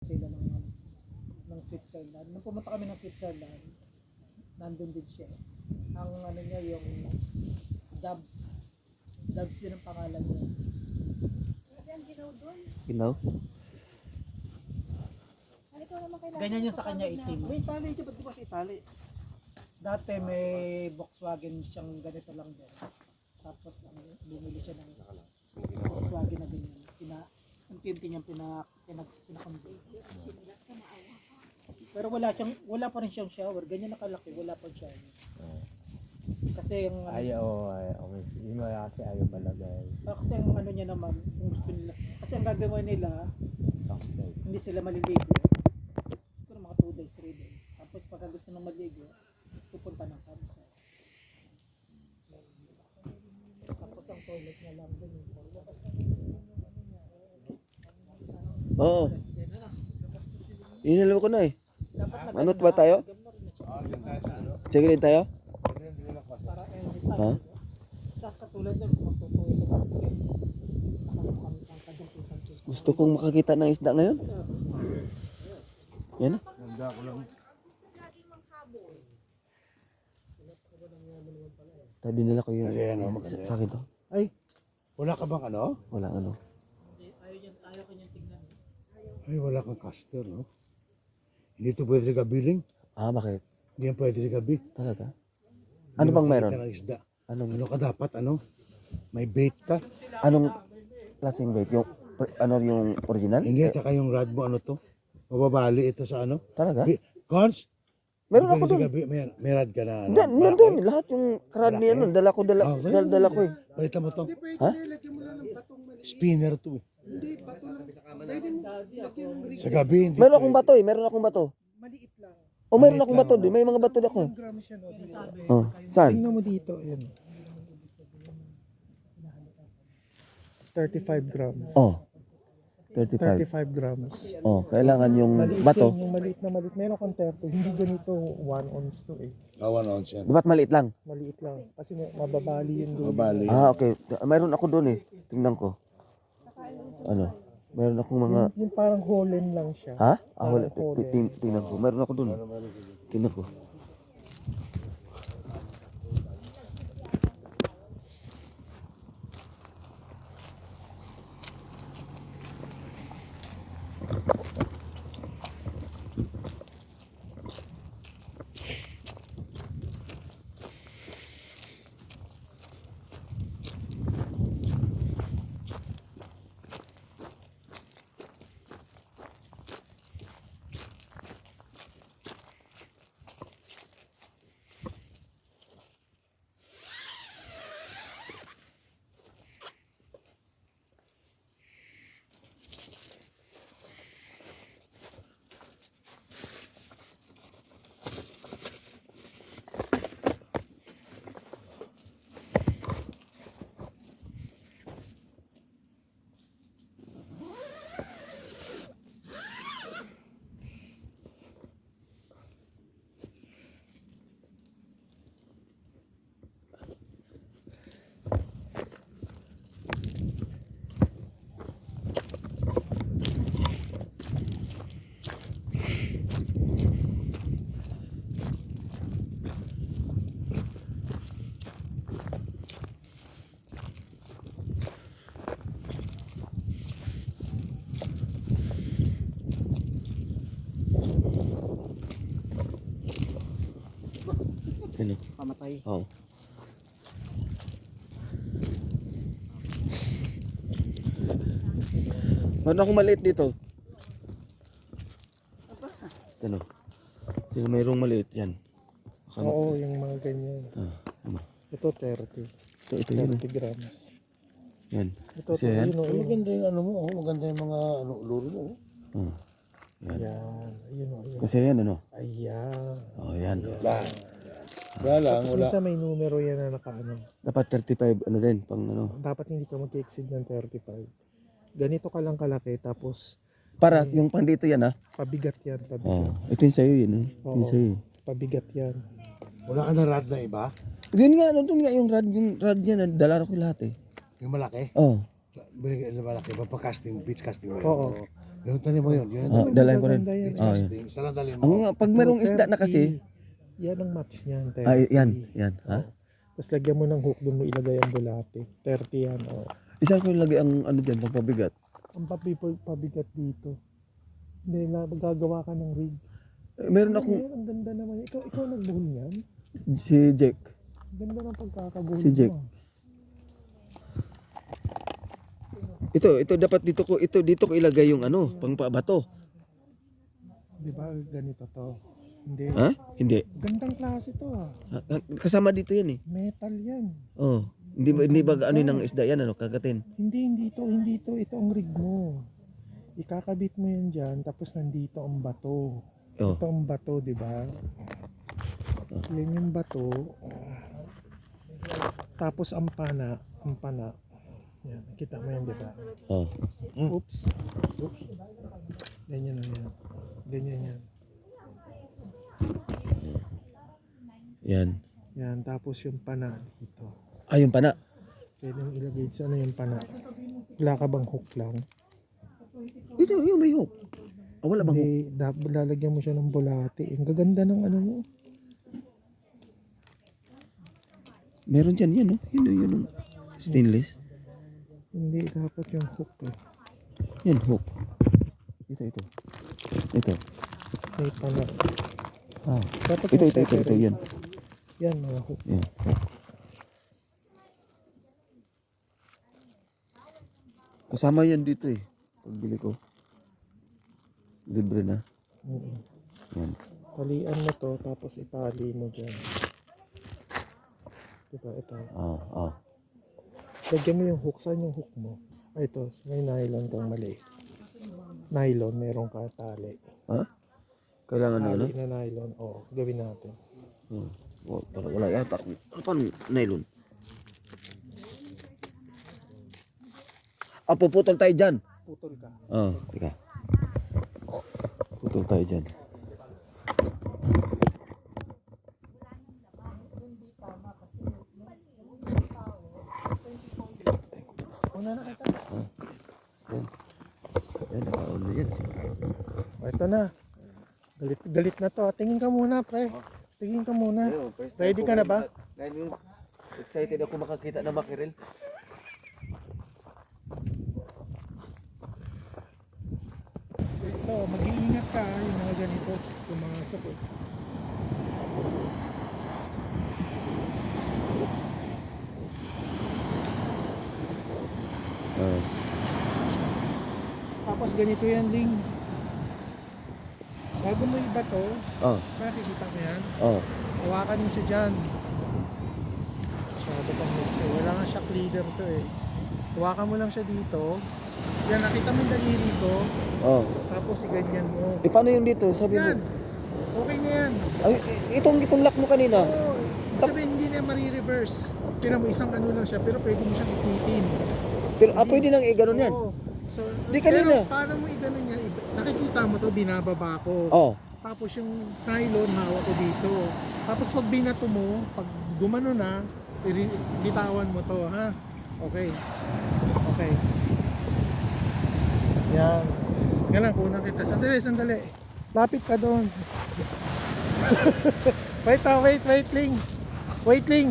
sila ng Switzerland. Nung pumunta kami ng Switzerland, nandun din siya. Ang ano niya yung Dubs. Dubs din ang pangalan niya. Ginaw? Ganyan yung sa kanya itim. May Itali, di ba sa Itali? Dati may Volkswagen siyang ganito lang din. Tapos bumili siya ng Volkswagen na ganyan. Unti-unti niyang pinakambay. Pero wala pa rin siyang shower. Ganyan nakalaki, wala pa siya. Kasi yung Okay. Hindi mo kasi ayaw palagay. kasi ang ano niya naman, kung gusto nila. Kasi ang gagawin nila, hindi sila maliligo. Siguro mga 2 days, 3 days. Tapos pagka gusto nang maligo, pupunta ng kansa. Tapos ang toilet niya lang din yung toilet. Oo. Inalaw ko na eh. Ano ba tayo? Diyan tayo sa ano? Check in tayo? Para anytime. Ha? Sas katulad nun, kung magtutuloy ka kasi nakamukhang ang kajumpisan. Gusto kong makakita ng isda ngayon. Yan na. Handa ko lang. Tabi nila ko yun. Kasi ano, maganda Sa akin to. Ay, wala ka bang ano? Walang ano. Ayaw kanyang tingnan. Ay, wala kang caster, no? Hindi ito pwede sa gabi rin. Ah, bakit? Hindi yan pwede sa gabi. Talaga? Ano bang meron? Ng isda. Anong, Ano ka dapat, ano? May bait ka. anong klaseng bait? Yung, ano yung original? Hindi, at saka yung rod mo, ano to? Mababali ito sa ano? Talaga? Cons? Meron Pwede ako sa dun. gabi, may rod ka na, ano? Nandun, lahat yung crab niya nun. Dala ko eh. Palitan mo to. Ha? Spinner to eh. Sa gabi, hindi. Meron akong bato eh. Meron akong bato. Maliit lang. O meron akong bato din. May mga bato din ako. Gramo siya, no? Dito. Oh, saan? Tingnan mo dito, ayan. 35 grams. Oh. 35. 35 grams. Oh, kailangan yung bato. Yung maliit na maliit. Meron kang 30. Hindi ganito 1 ounce to eh. 1 ounce yan. Di ba't maliit lang? Maliit lang. Kasi mababali yung dulo. Mabali. Ah, okay. Mayroon ako doon eh. Tingnan ko. Ano? Mayroon akong mga... Yung parang holen lang siya. Ha? Ah, wala. Parang holen. Tingnan ko. Mayroon ako doon. Tingnan ko. Ano? Pamatay. Oo. Meron akong maliit dito. Ano? Sino mayroong maliit yan? Oo, yung mga ganyan. Ano? Ito 30. Ito yun. 30 grams. Yan. Ito Kasi yan. yun, oh, yun. Maganda yung ano mo, oh. Maganda yung mga ano, luro mo. Oh. Oh. Yan. Yan. Ayun, oh, ayun. Kasi yan ano? Ayan. Oh, yan. Wala lang, Tapos wala. minsan may numero yan na nakaano. Dapat 35 ano din pang ano. Dapat hindi ka mag-exceed ng 35. Ganito ka lang kalaki tapos Para yung pang dito yan ha. pabigat yan. Pabigat. Oh. Ito yung sa'yo yun. Ito yung sa'yo. Pabigat yan. Wala ka na rod na iba? Yun nga, doon nga yung rod yan. Dala ko lahat eh. Yung malaki? Oh. Binigay na malaki, papakasting, beach casting mo. Oo. Yung tanim mo yun. Yun. Dalayan ko rin. Maganda yan. Ah, yan. Isa lang dalhin mo. Ang pag merong isda na kasi, Yan ang match niyan. 30. ay yan, ha? Tapos lagyan mo ng hook, doon mo ilagay ang bulate. 30 yan. Oh. Isa ko ilagay ang ano diyan, pagpabigat. Ang pabigat dito. Hindi, magagawa ka ng rig. Meron akong Ang ganda naman. Ikaw nagbuhol niyan? si Jake. Ganda ng pagkakabuhol Si Jake. mo. Ito dapat dito ko ilagay yung ano, pangpabato. Di ba ganito to? Hindi. Ha? Hindi. Gandang klase to ah. Kasama dito yan eh. Metal yan. Oh. Hindi ba ano ng isda yan ano, kagatin. Hindi to. Ito ang rig mo. Ikakabit mo yan dyan, tapos nandito ang bato. Oh. Ito ang bato, di ba? Yan yung bato. Tapos ang pana. Yan, nakita mo yan, di ba? Oh. Oops. Ganyan na yan. Ganyan yan. Yan. Yan, tapos yung pana dito. Ayun pa na. Pwede mong ilagay sa ano yung pana. Wala ka bang hook lang? Ito, yung may hook. Wala bang hook? Hindi, lalagyan mo siya ng bulate. Ang gaganda ng ano mo. Meron dyan yan, no? Yun, stainless. Hindi, dapat yung hook eh. Yan, hook. Ito. May pana. Ah. Dapat Ito, yung separate. yan. Yan, mga hook. Yan. Kasama yan dito eh. Pagbili ko. Libre na. Oo. Yan. Talian mo to, tapos itali mo dyan. Diba, ito. Ah. Lagyan mo yung hook. Saan yung hook mo? Ay, ito. May nylon kang mali. Nylon, meron ka tali. Ha? Kailangan na ano? Tali na nylon. Oo, gawin natin. Oh, wala yata. Paano nylon? Puputol tayo dyan. Putol ka. Teka. Putol tayo dyan. Una na kita. Yan, nakaon na yan. O, ito na. Galit na to. Tingin ka muna, pre. Tingin ka muna. Ready ka na ba? Excited ako makakita ng makiril. Ito, mag-iingat ka. Yung mga ganito. Pumasok eh. Tapos ganito yan, Ling. Bago mo iba to, nakikita mo yan, hawakan mo siya dyan. Masyado pang mix eh. Wala nga shock leader to eh. Hawakan mo lang siya dito. Yan, nakita mo yung daliri ko. Tapos iganyan mo. Paano yung dito? Sabi mo. Yan. Okay na yan. Ay, itong lock mo kanina. Oo. Sabihin hindi na marireverse. Tira mo isang ano lang siya, pero pwede mo siyang ipitin. Pero pwede nang i-ganon yan. Oo. So, Di kanina. pero paano mo i-ganon yan? Nakikita mo to, binababa ko. Tapos yung nylon, hawak ko dito. Tapos pag binato mo, pag gumano na, bitawan mo to, ha? Okay. Yan. Yan lang, kunan kita. Sandali. Lapit ka doon. Wait, Ling.